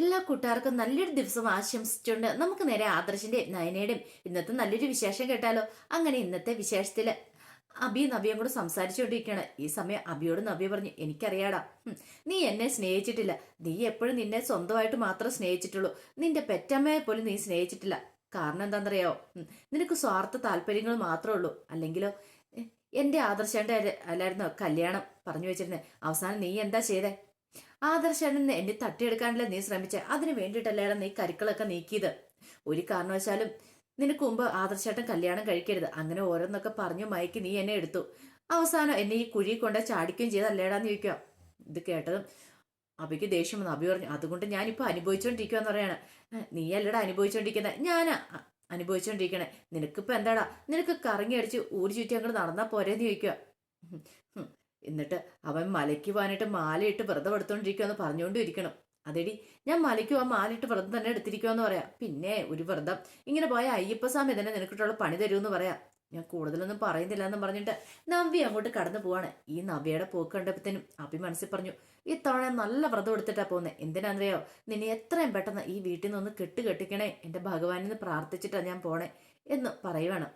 എല്ലാ കൂട്ടുകാർക്കും നല്ലൊരു ദിവസം ആശംസിച്ചുകൊണ്ട് നമുക്ക് നേരെ ആദർശിന്റെയും നയനയുടെയും ഇന്നത്തെ നല്ലൊരു വിശേഷം കേട്ടാലോ. അങ്ങനെ ഇന്നത്തെ വിശേഷത്തില് അബിയും നവ്യയും കൂടെ സംസാരിച്ചുകൊണ്ടിരിക്കുകയാണ്. ഈ സമയം അബിയോട് നവ്യ പറഞ്ഞു, എനിക്കറിയാടാ, നീ എന്നെ സ്നേഹിച്ചിട്ടില്ല. നീ എപ്പോഴും നിന്നെ സ്വന്തമായിട്ട് മാത്രം സ്നേഹിച്ചിട്ടുള്ളൂ. നിന്റെ പെറ്റമ്മയെ പോലും നീ സ്നേഹിച്ചിട്ടില്ല. കാരണം എന്താണെന്നറിയാവോ? നിനക്ക് സ്വാർത്ഥ താല്പര്യങ്ങൾ മാത്രമേ ഉള്ളൂ. അല്ലെങ്കിലോ എന്റെ ആദർശന്റെ അല്ലായിരുന്നോ കല്യാണം പറഞ്ഞു വെച്ചിരുന്നേ. അവസാനം നീ എന്താ ചെയ്തേ? ആദർശനെ എന്നെ തട്ടിയെടുക്കാനല്ലേ നീ ശ്രമിച്ചേ? അതിന് വേണ്ടിയിട്ടല്ലേടാ നീ കരുക്കളൊക്കെ നീക്കിയത്. ഒരു കാരണവശാലും നിനക്ക് മുമ്പ് ആദർശേട്ടൻ കല്യാണം കഴിക്കരുത്, അങ്ങനെ ഓരോന്നൊക്കെ പറഞ്ഞു മയക്കി നീ എന്നെ എടുത്തു. അവസാനം എന്നെ ഈ കുഴി കൊണ്ട് ചാടിക്കുകയും ചെയ്തല്ലേടാന്ന് ചോദിക്കുക. ഇത് കേട്ടതും അബിക്ക് ദേഷ്യം വന്നു. അബി പറഞ്ഞു, അതുകൊണ്ട് ഞാനിപ്പോ അനുഭവിച്ചോണ്ടിരിക്കുവാന്ന് പറയാണ്. നീ അല്ലടാ അനുഭവിച്ചോണ്ടിരിക്കുന്നത്, ഞാനാ അനുഭവിച്ചോണ്ടിരിക്കണേ. നിനക്കിപ്പോ എന്താടാ? നിനക്ക് കറങ്ങി അടിച്ച് ഊരി ചുറ്റി അങ്ങോട്ട് നടന്നാ പോരേന്ന് ചോദിക്കുക. എന്നിട്ട് അവൻ മലയ്ക്ക് പോകാനായിട്ട് മാലയിട്ട് വ്രതം എടുത്തോണ്ടിരിക്കുമെന്ന് പറഞ്ഞുകൊണ്ടിരിക്കണം. അതെടി, ഞാൻ മലയ്ക്ക് പോകാൻ മാലയിട്ട് വ്രതം തന്നെ എടുത്തിരിക്കുമെന്ന് പറയാം. പിന്നെ ഒരു വ്രതം ഇങ്ങനെ പോയ അയ്യപ്പസ്വാമി തന്നെ നിനക്കിട്ടുള്ള പണി തരുമെന്ന് പറയാം. ഞാൻ കൂടുതലൊന്നും പറയുന്നില്ല എന്ന് പറഞ്ഞിട്ട് നവ്യ അങ്ങോട്ട് കടന്നു പോവാണ്. ഈ നവ്യയുടെ പോക്ക് കണ്ടപ്പത്തേനും അഭി മനസ്സിൽ പറഞ്ഞു, ഇത്തവണ നല്ല വ്രതം എടുത്തിട്ടാ പോകുന്നത്. എന്തിനാണെന്നറിയോ? നിന്നെ എത്രയും പെട്ടെന്ന് ഈ വീട്ടിൽ നിന്ന് കെട്ടിക്കണേ എന്റെ ഭഗവാനിന്ന് പ്രാർത്ഥിച്ചിട്ടാ ഞാൻ പോണേ എന്ന് പറയുവാണ്.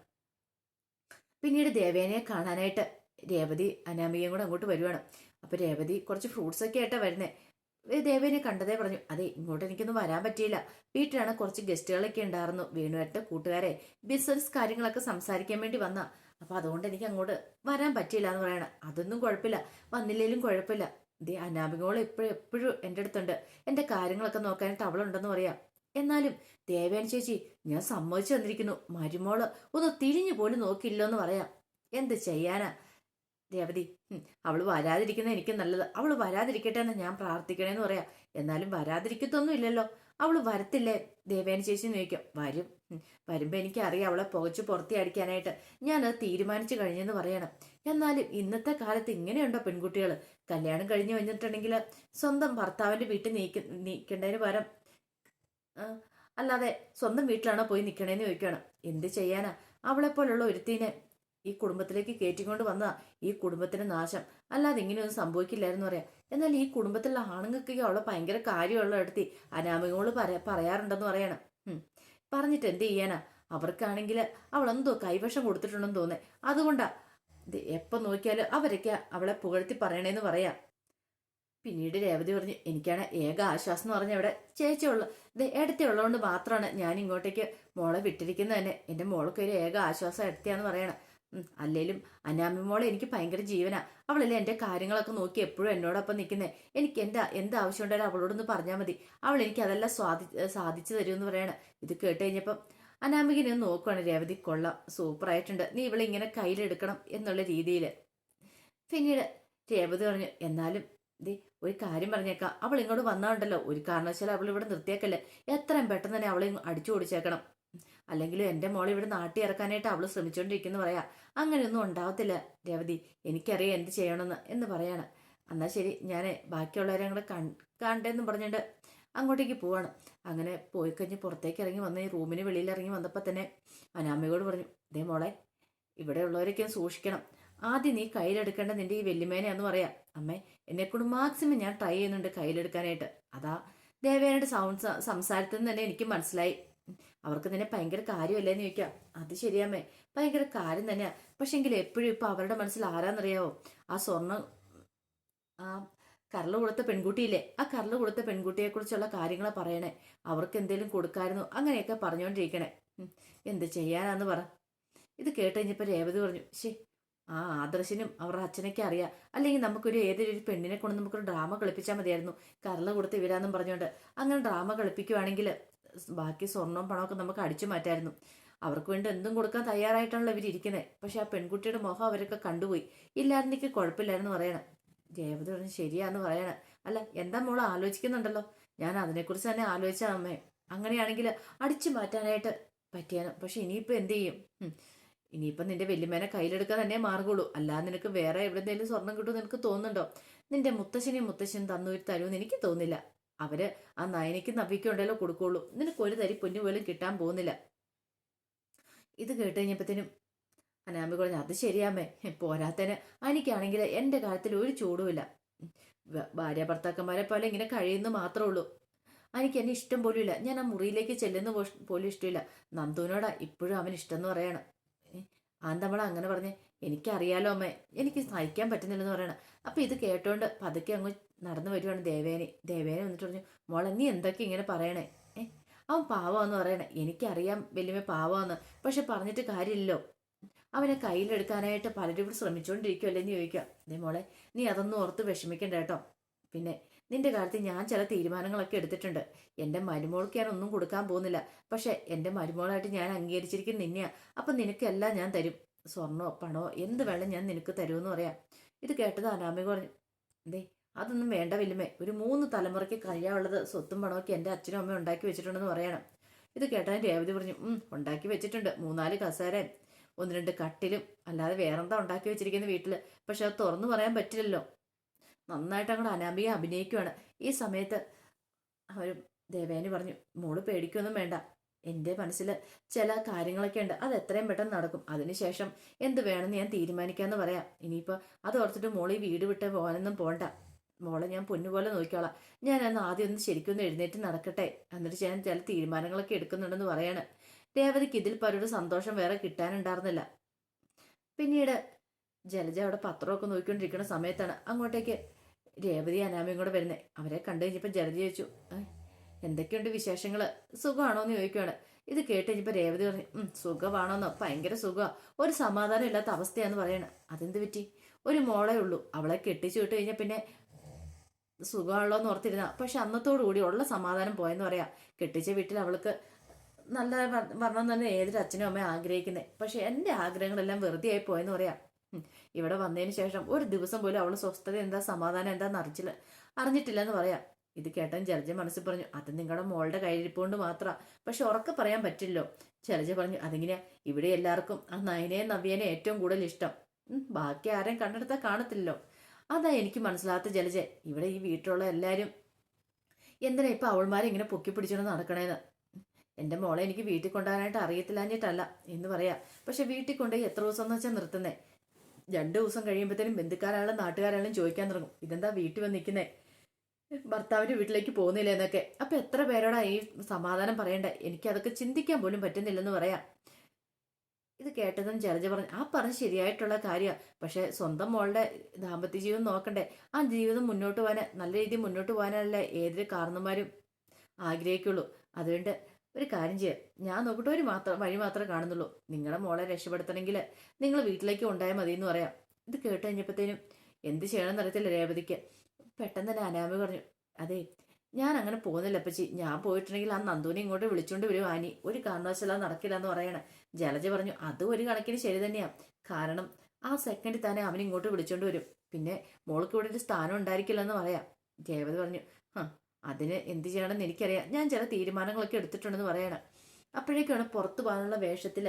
പിന്നീട് ദേവേനയെ കാണാനായിട്ട് രേവതി അനാമികയും കൂടെ അങ്ങോട്ട് വരുവാണ്. അപ്പൊ രേവതി കുറച്ച് ഫ്രൂട്ട്സ് ഒക്കെ ആയിട്ടാ വരുന്നേ. ദേവേനെ കണ്ടതേ പറഞ്ഞു, അതെ ഇങ്ങോട്ട് എനിക്കൊന്നും വരാൻ പറ്റിയില്ല. വീട്ടിലാണ് കുറച്ച് ഗസ്റ്റുകളൊക്കെ ഉണ്ടായിരുന്നു, വേണുവായിട്ട് കൂട്ടുകാരെ ബിസിനസ് കാര്യങ്ങളൊക്കെ സംസാരിക്കാൻ വേണ്ടി വന്ന. അപ്പൊ അതുകൊണ്ട് എനിക്ക് അങ്ങോട്ട് വരാൻ പറ്റിയില്ല എന്ന് പറയണം. അതൊന്നും കുഴപ്പമില്ല, വന്നില്ലേലും കുഴപ്പമില്ല. ദേ അനാമികോള് എപ്പോഴും എപ്പോഴും എൻ്റെ അടുത്തുണ്ട്, എൻ്റെ കാര്യങ്ങളൊക്കെ നോക്കാനായിട്ട് അവളുണ്ടെന്ന് പറയാം. എന്നാലും ദേവേൻ ചേച്ചി, ഞാൻ സമ്മതിച്ചു തന്നിരിക്കുന്നു. മരുമോള് ഒന്ന് തിരിഞ്ഞു പോലും നോക്കില്ലോ എന്ന് പറയാം. എന്ത് ചെയ്യാനാ രേവതി? അവള് വരാതിരിക്കുന്ന എനിക്ക് നല്ലത്. അവള് വരാതിരിക്കട്ടെ എന്ന് ഞാൻ പ്രാർത്ഥിക്കണേന്ന് പറയാം. എന്നാലും വരാതിരിക്കത്തൊന്നും ഇല്ലല്ലോ. അവള് വരത്തില്ലേ ദേവേന ചേച്ചി എന്ന് ചോദിക്കും. വരും. വരുമ്പോ എനിക്കറിയാം അവളെ പുകച്ചു പുറത്തി അടിക്കാനായിട്ട്. ഞാനത് തീരുമാനിച്ചു കഴിഞ്ഞെന്ന് പറയണം. എന്നാലും ഇന്നത്തെ കാലത്ത് ഇങ്ങനെയുണ്ടോ പെൺകുട്ടികൾ? കല്യാണം കഴിഞ്ഞു വന്നിട്ടുണ്ടെങ്കിൽ സ്വന്തം ഭർത്താവിന്റെ വീട്ടിൽ നീക്കേണ്ടതിന് പകരം അല്ലാതെ സ്വന്തം വീട്ടിലാണോ പോയി നിൽക്കണേന്ന് ചോദിക്കണം. എന്ത് ചെയ്യാനാ? അവളെപ്പോലുള്ള ഒരുത്തീനെ ഈ കുടുംബത്തിലേക്ക് കയറ്റിക്കൊണ്ട് വന്നതാ ഈ കുടുംബത്തിന് നാശം. അല്ലാതെ ഇങ്ങനെയൊന്നും സംഭവിക്കില്ലായിരുന്നു പറയാം. എന്നാൽ ഈ കുടുംബത്തിലുള്ള ആണുങ്ങൾക്കൊക്കെ അവളെ ഭയങ്കര കാര്യമുള്ള എടുത്തി അനാമികോള് പറയാറുണ്ടെന്ന് പറയണം. പറഞ്ഞിട്ട് എന്ത് ചെയ്യാനാ? അവർക്കാണെങ്കിൽ അവളെന്തോ കൈവശം കൊടുത്തിട്ടുണ്ടെന്ന് തോന്നേ. അതുകൊണ്ടാ എപ്പൊ നോക്കിയാലും അവരൊക്കെ അവളെ പുകഴ്ത്തി പറയണേന്ന് പറയാം. പിന്നീട് രേവതി പറഞ്ഞു, എനിക്കാണ് ഏക ആശ്വാസം എന്ന് പറഞ്ഞ ഇവിടെ ചേച്ചിയുള്ള ഇടത്തി ഉള്ളതുകൊണ്ട് മാത്രമാണ് ഞാൻ ഇങ്ങോട്ടേക്ക് മോളെ വിട്ടിരിക്കുന്നത് തന്നെ. എൻ്റെ മോൾക്ക് ഒരു ഏക ആശ്വാസം എടുത്തിയാന്ന് പറയണം. അല്ലേലും അനാമി മോളെ എനിക്ക് ഭയങ്കര ജീവനാ. അവളല്ലേ എൻ്റെ കാര്യങ്ങളൊക്കെ നോക്കി എപ്പോഴും എന്നോടൊപ്പം നിൽക്കുന്നത്. എനിക്ക് എന്ത് ആവശ്യം ഉണ്ടായാലും അവളോടൊന്ന് പറഞ്ഞാൽ മതി, അവൾ എനിക്ക് അതെല്ലാം സാധിച്ചു തരുമെന്ന് പറയണം. ഇത് കേട്ട് കഴിഞ്ഞപ്പം അനാമികനെ ഒന്ന് നോക്കുവാണ് രേവതി. കൊള്ളാം, സൂപ്പറായിട്ടുണ്ട്, നീ ഇവളെ ഇങ്ങനെ കയ്യിലെടുക്കണം എന്നുള്ള രീതിയിൽ. പിന്നീട് രേവതി പറഞ്ഞു, എന്നാലും ഒരു കാര്യം പറഞ്ഞേക്കാം, അവൾ ഇങ്ങോട്ട് വന്നാണ്ടല്ലോ ഒരു കാരണവശാലും അവൾ ഇവിടെ നിർത്തിയേക്കല്ലേ. എത്രയും പെട്ടെന്ന് തന്നെ അവളെ അടിച്ചു ഓടിച്ചേക്കണം. അല്ലെങ്കിലും എൻ്റെ മോളെ ഇവിടെ നാട്ടി ഇറക്കാനായിട്ട് അവൾ ശ്രമിച്ചുകൊണ്ടിരിക്കുന്നു പറയാ. അങ്ങനെയൊന്നും ഉണ്ടാവത്തില്ല രേവതി, എനിക്കറിയാം എന്ത് ചെയ്യണമെന്ന് എന്ന് പറയാണ്. എന്നാൽ ശരി, ഞാൻ ബാക്കിയുള്ളവരെ കൂടെ കാണട്ടെന്ന് പറഞ്ഞിട്ട് അങ്ങോട്ടേക്ക് പോവാണ്. അങ്ങനെ പോയി കഴിഞ്ഞ് പുറത്തേക്ക് ഇറങ്ങി വന്ന് ഈ റൂമിന് വെളിയിൽ ഇറങ്ങി വന്നപ്പോൾ തന്നെ അനാമയോട് പറഞ്ഞു, ദേ മോളെ, ഇവിടെ ഉള്ളവരൊക്കെ സൂക്ഷിക്കണം. ആദ്യം നീ കയ്യിലെടുക്കേണ്ട നിന്റെ ഈ വെല്ലുമേനയാന്ന് പറയാം. അമ്മേ, എന്നെക്കൊണ്ട് മാക്സിമം ഞാൻ ട്രൈ ചെയ്യുന്നുണ്ട് കയ്യിലെടുക്കാനായിട്ട്. അതാ ദേവേനയുടെ സംസാരത്തിൽ നിന്ന് തന്നെ എനിക്ക് മനസ്സിലായി. അവർക്ക് നിന്നെ ഭയങ്കര കാര്യമല്ലേന്ന് ചോദിക്കാം. അത് ശരിയാമ്മേ, ഭയങ്കര കാര്യം തന്നെയാ. പക്ഷെങ്കിൽ എപ്പോഴും ഇപ്പൊ അവരുടെ മനസ്സിൽ ആരാന്നറിയാവോ? ആ സ്വർണം, ആ കരള് കൊടുത്ത പെൺകുട്ടിയില്ലേ, ആ കരള് കൊടുത്ത പെൺകുട്ടിയെ കുറിച്ചുള്ള കാര്യങ്ങളെ പറയണേ. അവർക്ക് എന്തെങ്കിലും കൊടുക്കായിരുന്നു അങ്ങനെയൊക്കെ പറഞ്ഞുകൊണ്ടിരിക്കണേ. എന്ത് ചെയ്യാനാന്ന് പറ. ഇത് കേട്ട് കഴിഞ്ഞപ്പോ രേവതി പറഞ്ഞു, ശേ, ആ ആദർശനും അവരുടെ അച്ഛനൊക്കെ അറിയാം. അല്ലെങ്കിൽ നമുക്കൊരു ഏതൊരു പെണ്ണിനെ കൊണ്ട് നമുക്കൊരു ഡ്രാമ കളിപ്പിച്ചാൽ മതിയായിരുന്നു, കരള് കൊടുത്ത് ഇവരാന്നും പറഞ്ഞുകൊണ്ട്. അങ്ങനെ ഡ്രാമ കളിപ്പിക്കുവാണെങ്കിൽ ബാക്കി സ്വർണവും പണമൊക്കെ നമുക്ക് അടിച്ചു മാറ്റായിരുന്നു. അവർക്ക് വേണ്ടി എന്തും കൊടുക്കാൻ തയ്യാറായിട്ടാണല്ലോ ഇവരിയ്ക്കുന്നത്. പക്ഷെ ആ പെൺകുട്ടിയുടെ മുഖം അവരൊക്കെ കണ്ടുപോയി. ഇല്ലായിരുന്നെങ്കിൽ കുഴപ്പമില്ലായിരുന്നു പറയണം. രേവതി പറഞ്ഞു, ശരിയാന്ന് പറയണം. അല്ല, എന്താ മോള് ആലോചിക്കുന്നുണ്ടല്ലോ? ഞാൻ അതിനെക്കുറിച്ച് തന്നെ ആലോചിച്ച അമ്മേ. അങ്ങനെയാണെങ്കിൽ അടിച്ചു മാറ്റാനായിട്ട് പറ്റിയാണ്. പക്ഷെ ഇനിയിപ്പോൾ എന്ത് ചെയ്യും? ഇനിയിപ്പം നിന്റെ വെല്ലുമേനെ കയ്യിലെടുക്കാൻ തന്നെ മാർഗുള്ളൂ. അല്ലാതെ നിനക്ക് വേറെ എവിടെന്തെങ്കിലും സ്വർണം കിട്ടുമെന്ന് നിനക്ക് തോന്നുന്നുണ്ടോ? നിന്റെ മുത്തശ്ശനും തരുമെന്ന് എനിക്ക് തോന്നില്ല. അവര് ആ നയനയ്ക്ക് നവ്യയ്ക്കും ഉണ്ടല്ലോ കൊടുക്കുള്ളൂ. നിനക്ക് ഒരു തരി പൊന്നു പോലും കിട്ടാൻ പോകുന്നില്ല. ഇത് കേട്ട് കഴിഞ്ഞപ്പത്തേനും അനാമി പറഞ്ഞു, അത് ശരിയാമ്മേ. പോരാത്തന് എനിക്കാണെങ്കിൽ എൻ്റെ കാര്യത്തിൽ ഒരു ചൂടുമില്ല. ഭാര്യ ഭർത്താക്കന്മാരെ പോലെ ഇങ്ങനെ കഴിയുന്നു മാത്രമേ ഉള്ളൂ. എനിക്ക് എന്നെ ഇഷ്ടം പോലും ഇല്ല. ഞാൻ ആ മുറിയിലേക്ക് ചെല്ലുന്ന പോലും ഇഷ്ടമില്ല. നന്ദുവിനോടാ ഇപ്പോഴും അവന് ഇഷ്ടം എന്ന് പറയണം. ആന്തമ്മള അങ്ങനെ പറഞ്ഞേ. എനിക്കറിയാലോ അമ്മേ, എനിക്ക് സഹിക്കാൻ പറ്റുന്നില്ലെന്ന് പറയണം. അപ്പൊ ഇത് കേട്ടോണ്ട് പതുക്കെ അങ്ങ് നടന്നു വരുവാണ് ദേവേനി. ദേവേനി വന്നിട്ട് പറഞ്ഞു, മോളെ നീ എന്തൊക്കെ ഇങ്ങനെ പറയണേ? അവൻ പാവാന്ന് പറയണേ. എനിക്കറിയാം വലിയ പാവാന്ന്, പക്ഷെ പറഞ്ഞിട്ട് കാര്യമില്ലല്ലോ. അവനെ കയ്യിലെടുക്കാനായിട്ട് പലരും ഇവിടെ ശ്രമിച്ചുകൊണ്ടിരിക്കുമല്ലേ എന്ന് ചോദിക്കുക. അതേ മോളെ, നീ അതൊന്നും ഓർത്ത് വിഷമിക്കണ്ട കേട്ടോ. പിന്നെ നിന്റെ കാര്യത്തിൽ ഞാൻ ചില തീരുമാനങ്ങളൊക്കെ എടുത്തിട്ടുണ്ട്. എൻ്റെ മരുമോൾക്ക് ഞാൻ ഒന്നും കൊടുക്കാൻ പോകുന്നില്ല. പക്ഷെ എൻ്റെ മരുമോളായിട്ട് ഞാൻ അംഗീകരിച്ചിരിക്കുന്ന നിന്നെയാ. അപ്പം നിനക്കെല്ലാം ഞാൻ തരും. സ്വർണ്ണോ പണമോ എന്ത് വേണം ഞാൻ നിനക്ക് തരുമെന്ന് പറയാം. ഇത് കേട്ടത് അനാമിക പറഞ്ഞു, ദേ അതൊന്നും വേണ്ട വല്യമ്മേ. ഒരു 3 തലമുറയ്ക്ക് കഴിയാനുള്ളത് സ്വത്തും പണമൊക്കെ എൻ്റെ അച്ഛനും അമ്മയും ഉണ്ടാക്കി വെച്ചിട്ടുണ്ടെന്ന് പറയണം. ഇത് കേട്ടാൽ രേവതി പറഞ്ഞു, ഉണ്ടാക്കി വെച്ചിട്ടുണ്ട്. 3-4 കസേരയും 1-2 കട്ടിലും അല്ലാതെ വേറെന്താ ഉണ്ടാക്കി വെച്ചിരിക്കുന്ന വീട്ടിൽ. പക്ഷെ അത് തുറന്നു പറയാൻ പറ്റില്ലല്ലോ. നന്നായിട്ട് അങ്ങോട്ട് അനാമിക അഭിനയിക്കുവാണ്. ഈ സമയത്ത് അവർ ദേവേനി പറഞ്ഞു, മോള് പേടിക്കൊന്നും വേണ്ട. എൻ്റെ മനസ്സിൽ ചില കാര്യങ്ങളൊക്കെ ഉണ്ട്. അത് എത്രയും പെട്ടെന്ന് നടക്കും. അതിനുശേഷം എന്ത് വേണമെന്ന് ഞാൻ തീരുമാനിക്കാമെന്ന് പറയാം. ഇനിയിപ്പോൾ അത് ഓർത്തിട്ട് മോള് ഈ വീട് വിട്ട് പോകാനൊന്നും പോണ്ട. മോളെ ഞാൻ പൊന്നുപോലെ നോക്കിക്കോളാം. ഞാൻ അന്ന് ആദ്യം ഒന്ന് ശരിക്കൊന്ന് എഴുന്നേറ്റ് നടക്കട്ടെ, എന്നിട്ട് ഞാൻ ചില തീരുമാനങ്ങളൊക്കെ എടുക്കുന്നുണ്ടെന്ന് പറയാണ്. രേവതിക്ക് ഇതിൽ പലരുടെ സന്തോഷം വേറെ കിട്ടാനുണ്ടായിരുന്നില്ല. പിന്നീട് ജലജ അവിടെ പത്രമൊക്കെ നോക്കിക്കൊണ്ടിരിക്കുന്ന സമയത്താണ് അങ്ങോട്ടേക്ക് രേവതി അനാമയും കൂടെ വരുന്നത്. അവരെ കണ്ടു കഴിഞ്ഞപ്പോൾ ജലജ ചോദിച്ചു, എന്തൊക്കെയുണ്ട് വിശേഷങ്ങൾ, സുഖമാണോ എന്ന് ചോദിക്കുകയാണ്. ഇത് കേട്ട് കഴിഞ്ഞപ്പോൾ രേവതി പറഞ്ഞു, സുഖമാണോന്നോ, ഭയങ്കര സുഖമാണ്. ഒരു സമാധാനം ഇല്ലാത്ത അവസ്ഥയാന്ന് പറയണം. അതെന്ത് പറ്റി? ഒരു മോളേ ഉള്ളൂ. അവളെ കെട്ടിച്ചു വിട്ട് കഴിഞ്ഞാൽ പിന്നെ സുഖമാണല്ലോ എന്ന് ഓർത്തിരുന്ന, പക്ഷെ അന്നത്തോടു കൂടി ഉള്ള സമാധാനം പോയെന്ന് പറയാം. കെട്ടിച്ച വീട്ടിൽ അവൾക്ക് നല്ല വരണം തന്നെ ഏതൊരു അച്ഛനും അമ്മയും ആഗ്രഹിക്കുന്നത്. പക്ഷെ എൻ്റെ ആഗ്രഹങ്ങളെല്ലാം വെറുതെ ആയി പോയെന്ന് പറയാം. ഇവിടെ വന്നതിന് ശേഷം ഒരു ദിവസം പോലും അവൾ സ്വസ്ഥത എന്താ സമാധാനം എന്താന്ന് അറിഞ്ഞിട്ടില്ലെന്ന് പറയാം. ഇത് കേട്ടാൻ ജലജ മനസ്സിൽ പറഞ്ഞു, അത് നിങ്ങളുടെ മോളുടെ കയ്യിരിപ്പോണ്ട് മാത്രമാണ്. പക്ഷെ ഉറക്കെ പറയാൻ പറ്റില്ലോ. ജലജ പറഞ്ഞു, അതെങ്ങനെയാ? ഇവിടെ എല്ലാവർക്കും ആ നയനയെ നവ്യനെ ഏറ്റവും കൂടുതൽ ഇഷ്ടം. ബാക്കി ആരെയും കണ്ടെടുത്താൽ കാണത്തില്ലല്ലോ. അതാ എനിക്ക് മനസ്സിലാത്ത ജലജ. ഇവിടെ ഈ വീട്ടിലുള്ള എല്ലാവരും എന്തിനാ ഇപ്പൊ അവൾമാരെ ഇങ്ങനെ പൊക്കി പിടിച്ചോണ്ട് നടക്കണേന്ന്. എൻ്റെ മോളെ എനിക്ക് വീട്ടിൽ കൊണ്ടുപോകാനായിട്ട് അറിയത്തില്ലാഞ്ഞിട്ടല്ല എന്ന് പറയാ. പക്ഷെ വീട്ടിൽ കൊണ്ടുപോയി എത്ര ദിവസം എന്ന് വെച്ചാൽ നിർത്തുന്നേ? 2 ദിവസം കഴിയുമ്പോഴത്തേനും ബന്ധുക്കാരായാലും നാട്ടുകാരായാലും ചോദിക്കാൻ തുടങ്ങും, ഇതെന്താ വീട്ടിൽ വന്ന് നിൽക്കുന്നേ, ഭർത്താവിന്റെ വീട്ടിലേക്ക് പോകുന്നില്ല എന്നൊക്കെ. അപ്പൊ എത്ര പേരോടാ ഈ സമാധാനം പറയണ്ടേ? എനിക്കതൊക്കെ ചിന്തിക്കാൻ പോലും പറ്റുന്നില്ലെന്ന് പറയാം. ഇത് കേട്ടതും ജലജ പറഞ്ഞു, ആ പറഞ്ഞ് ശരിയായിട്ടുള്ള കാര്യമാണ്. പക്ഷെ സ്വന്തം മോളുടെ ദാമ്പത്യ ജീവിതം നോക്കണ്ടേ? ആ ജീവിതം മുന്നോട്ട് പോകാൻ, നല്ല രീതിയിൽ മുന്നോട്ട് പോകാനല്ലേ ഏതൊരു കാരണന്മാരും ആഗ്രഹിക്കുള്ളൂ. അതുകൊണ്ട് ഒരു കാര്യം ചെയ്യാം, ഞാൻ നോക്കിയിട്ട് വഴി മാത്രമേ കാണുന്നുള്ളൂ. നിങ്ങളുടെ മോളെ രക്ഷപ്പെടുത്തണമെങ്കിൽ നിങ്ങൾ വീട്ടിലേക്ക് ഉണ്ടായാൽ മതി എന്ന് പറയാം. ഇത് കേട്ട് കഴിഞ്ഞപ്പോഴത്തേനും എന്ത് ചെയ്യണമെന്ന് അറിയത്തില്ല രേവതിക്ക്. പെട്ടെന്ന് തന്നെ അനാമി പറഞ്ഞു, അതെ ഞാൻ അങ്ങനെ പോകുന്നില്ല അപ്പച്ചി. ഞാൻ പോയിട്ടുണ്ടെങ്കിൽ ആ നന്ദുവിനെ ഇങ്ങോട്ട് വിളിച്ചോണ്ട് വരും ആനി. ഒരു കാരണവശാലും നടക്കില്ല എന്ന് പറയണേ. ജലജ പറഞ്ഞു, അതും ഒരു കണക്കിന് ശരി തന്നെയാണ്. കാരണം ആ സെക്കൻഡിൽ തന്നെ അവൻ ഇങ്ങോട്ട് വിളിച്ചോണ്ട് വരും. പിന്നെ മോൾക്ക് ഇവിടെ ഒരു സ്ഥാനം ഉണ്ടായിരിക്കില്ലെന്ന് പറയാം. രേവതി പറഞ്ഞു, അതിന് എന്ത് ചെയ്യണമെന്ന് എനിക്കറിയാം. ഞാൻ ചില തീരുമാനങ്ങളൊക്കെ എടുത്തിട്ടുണ്ടെന്ന് പറയണം. അപ്പോഴേക്കാണ് പുറത്തു പോകാനുള്ള വേഷത്തിൽ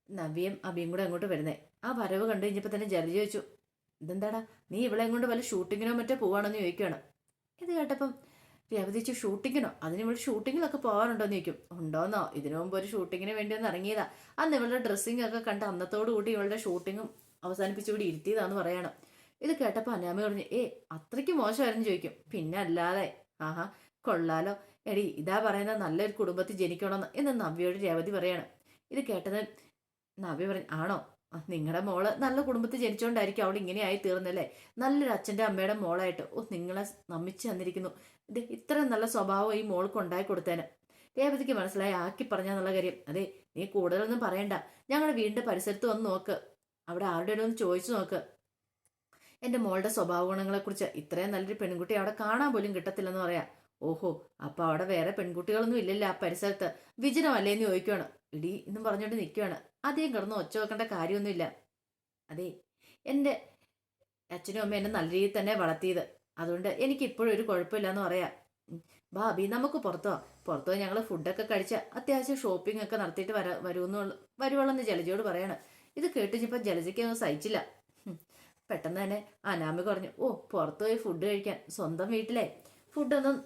നവ്യയും അഭിയും കൂടെ അങ്ങോട്ട് വരുന്നത്. ആ വരവ് കണ്ടു കഴിഞ്ഞപ്പോൾ തന്നെ ജലജ ചോദിച്ചു, ഇതെന്താടാ നീ ഇവളെ കൊണ്ട് വല്ല ഷൂട്ടിങ്ങിനോ മറ്റോ പോവാണെന്ന് ചോദിക്കുകയാണ്. ഇത് കേട്ടപ്പം രേവതി ചോദിച്ചു, ഷൂട്ടിങ്ങിനോ? അതിന് ഇവൾ ഷൂട്ടിങ്ങിലൊക്കെ പോകാറുണ്ടോ എന്ന് ചോദിക്കും. ഉണ്ടോന്നോ? ഇതിനു മുമ്പ് ഒരു ഷൂട്ടിങ്ങിന് വേണ്ടി ഒന്ന് ഇറങ്ങിയതാ. അന്ന് ഇവളുടെ ഡ്രസ്സിങ് ഒക്കെ കണ്ട് അന്നത്തോടു കൂടി ഇവളുടെ ഷൂട്ടിങ്ങും അവസാനിപ്പിച്ചുകൂടി ഇരുത്തിയതാന്ന് പറയണം. ഇത് കേട്ടപ്പോൾ അനാമി പറഞ്ഞു, അത്രയ്ക്ക് മോശമായിരുന്നു ചോദിക്കും. പിന്നെ അല്ലാതെ, ആഹാ കൊള്ളാലോ എടി, ഇതാ പറയുന്നത് നല്ലൊരു കുടുംബത്തിൽ ജനിക്കണമെന്ന് എന്ന് നവ്യയോട് രേവതി പറയാണ്. ഇത് കേട്ടത് നവ്യ പറഞ്ഞു, ആണോ? നിങ്ങളുടെ മോള് നല്ല കുടുംബത്തിൽ ജനിച്ചോണ്ടായിരിക്കും അവൾ ഇങ്ങനെ ആയി തീർന്നല്ലേ. നല്ലൊരു അച്ഛൻ്റെ അമ്മയുടെ മോളായിട്ട് നിങ്ങളെ നമ്മിച്ച് തന്നിരിക്കുന്നു. ഇത് ഇത്രയും നല്ല സ്വഭാവം ഈ മോൾക്ക് ഉണ്ടായി കൊടുത്തേന്. രേവതിക്ക് മനസ്സിലായി ആക്കി പറഞ്ഞാന്നുള്ള കാര്യം. അതെ നീ കൂടുതലൊന്നും പറയണ്ട. ഞങ്ങളുടെ വീടിന്റെ പരിസരത്ത് വന്ന് നോക്ക്, അവിടെ ആരുടെ ഒന്ന് ചോദിച്ചു നോക്ക് എൻ്റെ മോളുടെ സ്വഭാവ ഗുണങ്ങളെക്കുറിച്ച്. ഇത്രയും നല്ലൊരു പെൺകുട്ടി അവിടെ കാണാൻ പോലും കിട്ടത്തില്ലെന്ന് പറയാം. ഓഹോ, അപ്പൊ അവിടെ വേറെ പെൺകുട്ടികളൊന്നും ഇല്ലല്ലോ ആ പരിസരത്ത്, വിജനമല്ലേന്ന് ചോദിക്കുകയാണ്. ഇടി എന്നും പറഞ്ഞുകൊണ്ട് നിൽക്കുകയാണ്. അധികം കിടന്ന് ഒച്ച വെക്കേണ്ട കാര്യമൊന്നുമില്ല. അതെ എൻ്റെ അച്ഛനും അമ്മയും എന്നെ നല്ല രീതിയിൽ തന്നെ വളർത്തിയത്. അതുകൊണ്ട് എനിക്ക് ഇപ്പോഴും ഒരു കുഴപ്പമില്ലെന്ന് പറയാം. ഭാബി നമുക്ക് പുറത്തുപോയി ഞങ്ങൾ ഫുഡൊക്കെ കഴിച്ച് അത്യാവശ്യം ഷോപ്പിംഗ് ഒക്കെ നടത്തിയിട്ട് വരുവോളെന്ന് ജലജയോട് പറയാണ്. ഇത് കേട്ടിച്ചപ്പോൾ ജലജയ്ക്ക് ഒന്നും സഹിച്ചില്ല. പെട്ടെന്ന് തന്നെ അനാമി പറഞ്ഞു, പുറത്തുപോയി ഫുഡ് കഴിക്കാൻ. സ്വന്തം വീട്ടിലെ ഫുഡൊന്നും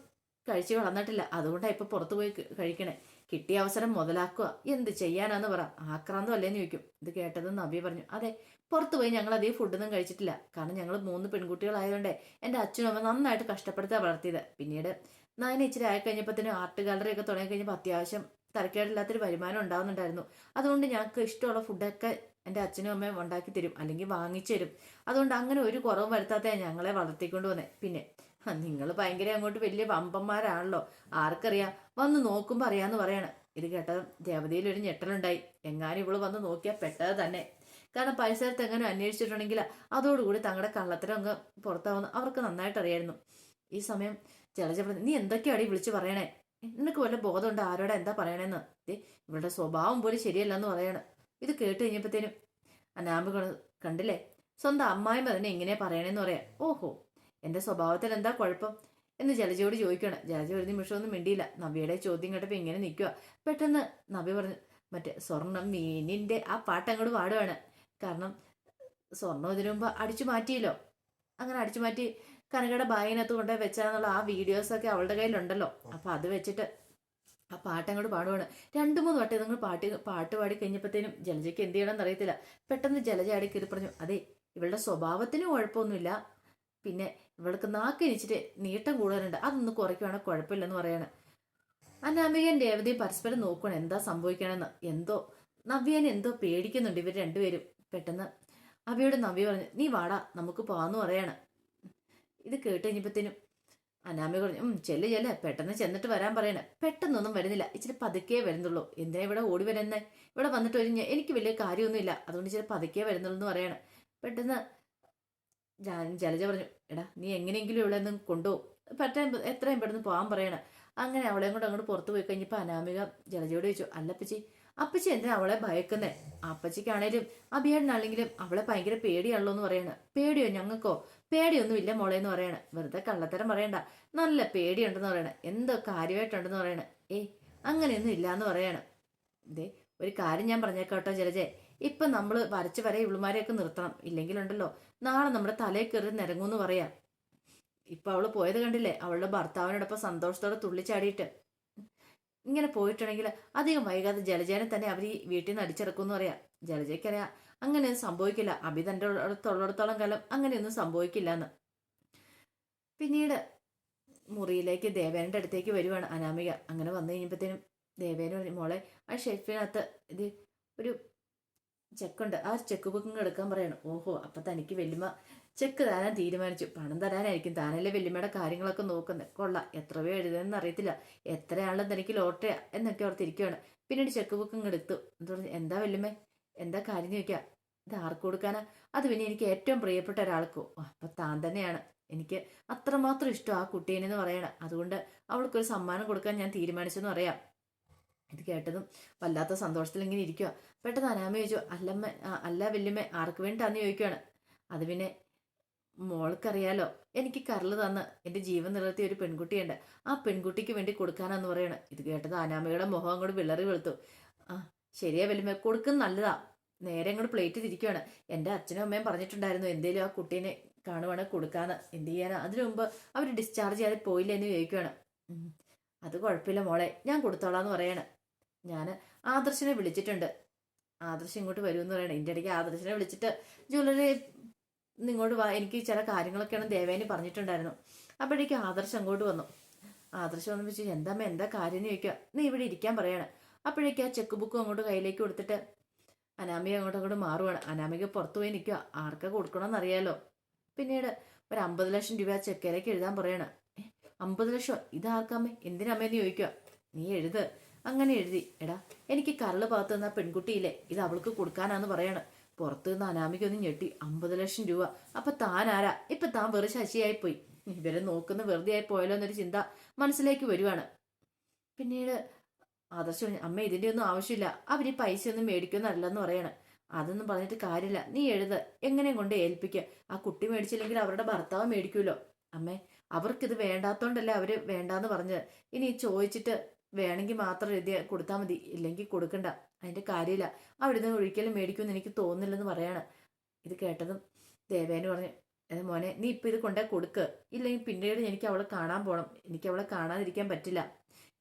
കഴിച്ച് വളർന്നിട്ടില്ല, അതുകൊണ്ടാണ് ഇപ്പൊ പുറത്തു പോയി കഴിക്കണേ. കിട്ടിയ അവസരം മുതലാക്കുക, എന്ത് ചെയ്യാനാന്ന് പറ, ആക്രാന്തം അല്ലേന്ന് ചോദിക്കും. ഇത് കേട്ടത് നവ്യ പറഞ്ഞു, അതെ, പുറത്തു പോയി ഞങ്ങൾ അധികം ഫുഡൊന്നും കഴിച്ചിട്ടില്ല. കാരണം ഞങ്ങൾ 3 പെൺകുട്ടികളായതുകൊണ്ട് എൻ്റെ അച്ഛനും അമ്മ നന്നായിട്ട് കഷ്ടപ്പെടുത്താൻ വളർത്തിയത്. പിന്നീട് നയന ഇച്ചിരി ആയി കഴിഞ്ഞപ്പോഴത്തേനും ആർട്ട് ഗാലറി ഒക്കെ തുടങ്ങി കഴിഞ്ഞപ്പോൾ അത്യാവശ്യം തരക്കേടില്ലാത്തൊരു വരുമാനം ഉണ്ടാകുന്നുണ്ടായിരുന്നു. അതുകൊണ്ട് ഞങ്ങൾക്ക് ഇഷ്ടമുള്ള ഫുഡൊക്കെ എൻ്റെ അച്ഛനും അമ്മയും ഉണ്ടാക്കി തരും, അല്ലെങ്കിൽ വാങ്ങിച്ചു തരും. അതുകൊണ്ട് അങ്ങനെ ഒരു കുറവും വരുത്താത്ത ഞങ്ങളെ വളർത്തിക്കൊണ്ട് വന്നേ. പിന്നെ നിങ്ങൾ ഭയങ്കര അങ്ങോട്ട് വലിയ വമ്പന്മാരാണല്ലോ, ആർക്കറിയാം, വന്ന് നോക്കുമ്പോൾ അറിയാന്ന് പറയാണ്. ഇത് കേട്ടത് ദേവതയിൽ ഒരു ഞെട്ടലുണ്ടായി. എങ്ങാനും ഇവള് വന്ന് നോക്കിയാൽ പെട്ടത് തന്നെ. കാരണം പരിസരത്ത് എങ്ങനെ അന്വേഷിച്ചിട്ടുണ്ടെങ്കിൽ അതോടുകൂടി തങ്ങളുടെ കള്ളത്തരം അങ്ങ് പുറത്താവുന്ന അവർക്ക് നന്നായിട്ട് അറിയായിരുന്നു. ഈ സമയം ജലജ പറഞ്ഞു, നീ എന്തൊക്കെയാടി വിളിച്ച് പറയണേ, നിനക്ക് വല്ല ബോധമുണ്ട് ആരോടെ എന്താ പറയണേന്ന്? ഇവളുടെ സ്വഭാവം പോലും ശരിയല്ലെന്ന് പറയണം. ഇത് കേട്ട് കഴിഞ്ഞപ്പോഴത്തേനും അനാമ കണ്ടില്ലേ, സ്വന്തം അമ്മായിമ്മ തന്നെ ഇങ്ങനെ പറയണേന്ന് പറയാം. ഓഹോ, എന്റെ സ്വഭാവത്തിൽ എന്താ കുഴപ്പം എന്ന് ജലജയോട് ചോദിക്കണം. ജലജ ഒരു നിമിഷമൊന്നും മിണ്ടിയില്ല. നവ്യയുടെ ചോദ്യം കേട്ടപ്പോൾ ഇങ്ങനെ നിൽക്കുക. പെട്ടെന്ന് നവ്യ പറഞ്ഞു, മറ്റേ സ്വർണം മീനിന്റെ ആ പാട്ട് അങ്ങോട്ട് പാടുവാണ്. കാരണം സ്വർണം ഇതിനു മുമ്പ് അടിച്ചു മാറ്റിയല്ലോ. അങ്ങനെ അടിച്ചു മാറ്റി കനകയുടെ ബാഗിനകത്ത് കൊണ്ടുപോയി വെച്ചാന്നുള്ള ആ വീഡിയോസൊക്കെ അവളുടെ കയ്യിലുണ്ടല്ലോ. അപ്പൊ അത് വെച്ചിട്ട് ആ പാട്ട് അങ്ങോട്ട് പാടുവാണ്. 2-3 വട്ടം നിങ്ങൾ പാട്ട് പാടി കഴിഞ്ഞപ്പോഴത്തേനും ജലജയ്ക്ക് എന്ത് ചെയ്യണമെന്ന് അറിയത്തില്ല. പെട്ടെന്ന് ജലജ അടി കയറി പറഞ്ഞു, അതെ, ഇവളുടെ സ്വഭാവത്തിന് കുഴപ്പമൊന്നുമില്ല, പിന്നെ ഇവൾക്ക് നാക്കിനിച്ചിട്ട് നീട്ടം കൂടുതലുണ്ട്, അതൊന്ന് കുറയ്ക്കുവാണെങ്കിൽ കുഴപ്പമില്ലെന്ന് പറയാണ്. അനാമികയും രേവതിയും പരസ്പരം നോക്കണം എന്താ സംഭവിക്കണമെന്ന്. എന്തോ നവ്യനെ എന്തോ പേടിക്കുന്നുണ്ട് ഇവർ രണ്ടുപേരും. പെട്ടെന്ന് അവയോട് നവ്യ പറഞ്ഞു, നീ വാടാ നമുക്ക് പോവാന്ന് പറയാണ്. ഇത് കേട്ട് കഴിഞ്ഞപ്പോഴത്തേനും അനാമിക പറഞ്ഞു, ചെല്ല് പെട്ടെന്ന് ചെന്നിട്ട് വരാൻ പറയണേ. പെട്ടെന്നൊന്നും വരുന്നില്ല, ഇച്ചിരി പതുക്കേ വരുന്നുള്ളൂ. എന്തിനാ ഇവിടെ ഓടി വരുന്നേ? ഇവിടെ വന്നിട്ട് എനിക്ക് വലിയ കാര്യമൊന്നുമില്ല, അതുകൊണ്ട് ഇച്ചിരി പതുക്കേ വരുന്നുള്ളൂ എന്ന് പറയാണ്. പെട്ടെന്ന് ജലജ പറഞ്ഞു, എടാ നീ എങ്ങനെയെങ്കിലും ഇവിടെ നിന്ന് കൊണ്ടുപോകും, എത്രയും പെട്ടെന്ന് പോകാൻ പറയണം. അങ്ങനെ അവളെയും കൊണ്ട് അങ്ങോട്ട് പുറത്ത് പോയി കഴിഞ്ഞപ്പോൾ അനാമിക ജലജയോട് ചോദിച്ചു, അല്ലപ്പച്ചി, അപ്പച്ചി എന്തിനാ അവളെ ഭയക്കുന്നേ? അപ്പച്ചിക്കാണേലും അഭിയേട്ടനാണെങ്കിലും അവളെ ഭയങ്കര പേടിയാണല്ലോ എന്ന് പറയണ. പേടിയോ? ഞങ്ങൾക്കോ പേടിയൊന്നും ഇല്ല മോളെ എന്ന് പറയണ. വെറുതെ കള്ളത്തരം പറയണ്ട, നല്ല പേടിയുണ്ടെന്ന് പറയണ. എന്തോ കാര്യമായിട്ടുണ്ടെന്ന് പറയണ. അങ്ങനെയൊന്നും ഇല്ലാന്ന് പറയണം. ഇതേ ഒരു കാര്യം ഞാൻ പറഞ്ഞേക്കോട്ടോ ജലജെ, ഇപ്പൊ നമ്മൾ വരച്ച് വരെ ഇവളുമാരെയൊക്കെ നിർത്തണം, ഇല്ലെങ്കിലുണ്ടല്ലോ നാളെ നമ്മുടെ തലയിൽ കയറി നിരങ്ങൂന്ന് പറയാം. ഇപ്പൊ അവള് പോയത് കണ്ടില്ലേ, അവളുടെ ഭർത്താവിനോടൊപ്പം സന്തോഷത്തോടെ തുള്ളിച്ചാടിയിട്ട്. ഇങ്ങനെ പോയിട്ടുണ്ടെങ്കിൽ അധികം വൈകാതെ ജലജേനെ തന്നെ അവർ ഈ വീട്ടിൽ നിന്ന് അടിച്ചിറക്കുമെന്ന് പറയാം. ജലജയ്ക്കറിയാം അങ്ങനെയൊന്നും സംഭവിക്കില്ല, അഭി തൻ്റെ അടുത്തുള്ളിടത്തോളം കാലം അങ്ങനെയൊന്നും സംഭവിക്കില്ല എന്ന്. പിന്നീട് മുറിയിലേക്ക് ദേവേനന്റെ അടുത്തേക്ക് വരുവാണ് അനാമിക. അങ്ങനെ വന്നു കഴിഞ്ഞപ്പോഴത്തേനും ദേവേന മോളെ ആ ഷെൽഫിനകത്ത് ഇത് ഒരു ചെക്കുണ്ട്, ആ ചെക്ക് ബുക്കിങ് എടുക്കാൻ പറയണം. ഓഹോ, അപ്പൊ തനിക്ക് വല്യമ്മ ചെക്ക് തരാൻ തീരുമാനിച്ചു, പണം തരാനായിരിക്കും, താനല്ലേ വല്യമ്മയുടെ കാര്യങ്ങളൊക്കെ നോക്കുന്നത്. കൊള്ളാം, എത്ര രൂപ എഴുതുന്നതെന്ന് അറിയത്തില്ല, എത്രയാണെങ്കിലും തനിക്ക് ലോട്ടറിയാ എന്നൊക്കെ ഓർത്തിരിക്കുകയാണ്. പിന്നീട് ചെക്ക് ബുക്കിങ് എടുത്തു. എന്താ വല്യമ്മേ, എന്താ കാര്യം ചോദിക്കാം. ഇത് ആർക്ക് കൊടുക്കാനാ? അത് പിന്നെ എനിക്ക് ഏറ്റവും പ്രിയപ്പെട്ട ഒരാൾക്കോ. അപ്പൊ താൻ തന്നെയാണ്, എനിക്ക് അത്രമാത്രം ഇഷ്ടം ആ കുട്ടീനെന്ന് പറയണം. അതുകൊണ്ട് അവൾക്കൊരു സമ്മാനം കൊടുക്കാൻ ഞാൻ തീരുമാനിച്ചെന്ന് പറയാം. ഇത് കേട്ടതും വല്ലാത്ത സന്തോഷത്തിൽ ഇങ്ങനെ ഇരിക്കുക. പെട്ടെന്ന് അനാമ ചോദിച്ചു, അല്ല വല്യമ്മ, ആർക്ക് വേണ്ടിട്ടാന്ന് ചോദിക്കുകയാണ്. അത് പിന്നെ മോൾക്കറിയാലോ, എനിക്ക് കരള് തന്ന് എൻ്റെ ജീവൻ നിലനിർത്തിയ ഒരു പെൺകുട്ടിയുണ്ട്, ആ പെൺകുട്ടിക്ക് വേണ്ടി കൊടുക്കാനാന്ന് പറയണ. ഇത് കേട്ടത് അനാമയുടെ മുഖം അങ്ങോട്ട് വിളറി വെളുത്തു. ആ ശരിയാ വല്യമ്മ, കൊടുക്കുന്ന നല്ലതാ. നേരെ അങ്ങോട്ട് പ്ലേറ്റ് തിരിക്കുകയാണ്. എൻ്റെ അച്ഛനും അമ്മയും പറഞ്ഞിട്ടുണ്ടായിരുന്നു എന്തേലും ആ കുട്ടീനെ കാണുവാണെങ്കിൽ കൊടുക്കാന്ന്. എന്ത് ചെയ്യാനാ, അതിനു മുമ്പ് അവർ ഡിസ്ചാർജ് ചെയ്യാതെ പോയില്ല എന്ന് ചോദിക്കുകയാണ്. അത് കുഴപ്പമില്ല മോളെ, ഞാൻ കൊടുത്തോളാന്ന് പറയണം. ഞാൻ ആദർശിനെ വിളിച്ചിട്ടുണ്ട്, ആദർശ് ഇങ്ങോട്ട് വരുമെന്ന് പറയണേ. എൻ്റെ ഇടയ്ക്ക് ആദർശിനെ വിളിച്ചിട്ട് ജ്വല്ലറി ഇങ്ങോട്ട് വാ, എനിക്ക് ചില കാര്യങ്ങളൊക്കെയാണ് ദേവേനി പറഞ്ഞിട്ടുണ്ടായിരുന്നു. അപ്പോഴേക്കും ആദർശ് അങ്ങോട്ട് വന്നു. ആദർശ് വന്നു വെച്ചു, എന്താ കാര്യം എന്ന് ചോദിക്കുക. നീ ഇവിടെ ഇരിക്കാൻ പറയാണ്. അപ്പോഴേക്കും ആ ചെക്ക് ബുക്കും അങ്ങോട്ട് കയ്യിലേക്ക് കൊടുത്തിട്ട് അനാമിക അങ്ങോട്ട് മാറുവാണ്. അനാമിക പുറത്തു പോയി നിൽക്കുക, ആർക്കാ കൊടുക്കണമെന്ന് അറിയാലോ. പിന്നീട് ഒരു 50 ലക്ഷം രൂപ ചെക്കിലേക്ക് എഴുതാൻ പറയാണ്. 50 ലക്ഷം? ഇതാർക്കാമേ, എന്തിനമ്മേന്ന് ചോദിക്കുക. നീ എഴുത്. അങ്ങനെ എഴുതി. എടാ, എനിക്ക് കരള് ഭാഗത്ത് നിന്ന പെൺകുട്ടിയില്ലേ, ഇത് അവൾക്ക് കൊടുക്കാനാന്ന് പറയണം. പുറത്തു നിന്ന് അനാമിക്കൊന്ന് ഞെട്ടി. 50 ലക്ഷം രൂപ? അപ്പൊ താൻ ആരാ? ഇപ്പൊ താൻ വെറും ശശിയായി പോയി, ഇവരെ നോക്കുന്ന വെറുതെ ആയി പോയല്ലോ എന്നൊരു ചിന്ത മനസ്സിലേക്ക് വരുവാണ്. പിന്നീട് ആദർശ് പറഞ്ഞു, അമ്മ ഇതിന്റെ ഒന്നും ആവശ്യമില്ല, അവര് പൈസ ഒന്നും മേടിക്കുന്നല്ലെന്ന് പറയണം. അതൊന്നും പറഞ്ഞിട്ട് കാര്യമില്ല, നീ എഴുത്, എങ്ങനെയും കൊണ്ട് ഏൽപ്പിക്കുക. ആ കുട്ടി മേടിച്ചില്ലെങ്കിൽ അവരുടെ ഭർത്താവ് മേടിക്കുമല്ലോ. അമ്മേ, അവർക്കിത് വേണ്ടാത്തോണ്ടല്ലേ അവര് വേണ്ടാന്ന് പറഞ്ഞത്. ഇനി ചോദിച്ചിട്ട് വേണമെങ്കിൽ മാത്രം എഴുതി കൊടുത്താൽ മതി, ഇല്ലെങ്കിൽ കൊടുക്കണ്ട, അതിന്റെ കാര്യമില്ല. അവിടുന്ന് ഒരിക്കലും മേടിക്കുമെന്ന് എനിക്ക് തോന്നുന്നില്ലെന്ന് പറയാണ്. ഇത് കേട്ടതും ദേവേന് പറഞ്ഞു, മോനെ, നീ ഇപ്പൊ ഇത് കൊണ്ടേ കൊടുക്ക്, ഇല്ലെങ്കിൽ പിന്നീട് എനിക്ക് അവളെ കാണാൻ പോണം, എനിക്ക് അവളെ കാണാതിരിക്കാൻ പറ്റില്ല.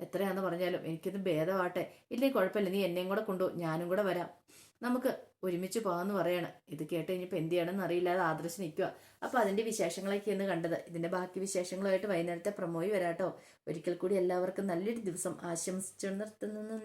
എത്രയാന്ന് പറഞ്ഞാലും എനിക്കൊന്ന് ഭേദമാട്ടെ. ഇല്ലെങ്കിൽ കുഴപ്പമില്ല, നീ എന്നെയും കൂടെ കൊണ്ടുപോ, ഞാനും കൂടെ വരാം, നമുക്ക് ഒരുമിച്ച് പോകാമെന്ന് പറയണം. ഇത് കേട്ട് കഴിഞ്ഞപ്പോൾ എന്ത് ചെയ്യണമെന്ന് അറിയില്ലാതെ ആദർശ് നിൽക്കുക. അപ്പോൾ അതിൻ്റെ വിശേഷങ്ങളൊക്കെയാണ് കണ്ടത്. ഇതിൻ്റെ ബാക്കി വിശേഷങ്ങളുമായിട്ട് വൈകുന്നേരത്തെ പ്രമോയി വരാട്ടോ. ഒരിക്കൽ കൂടി എല്ലാവർക്കും നല്ലൊരു ദിവസം ആശംസിച്ചു നിർത്തുന്നു.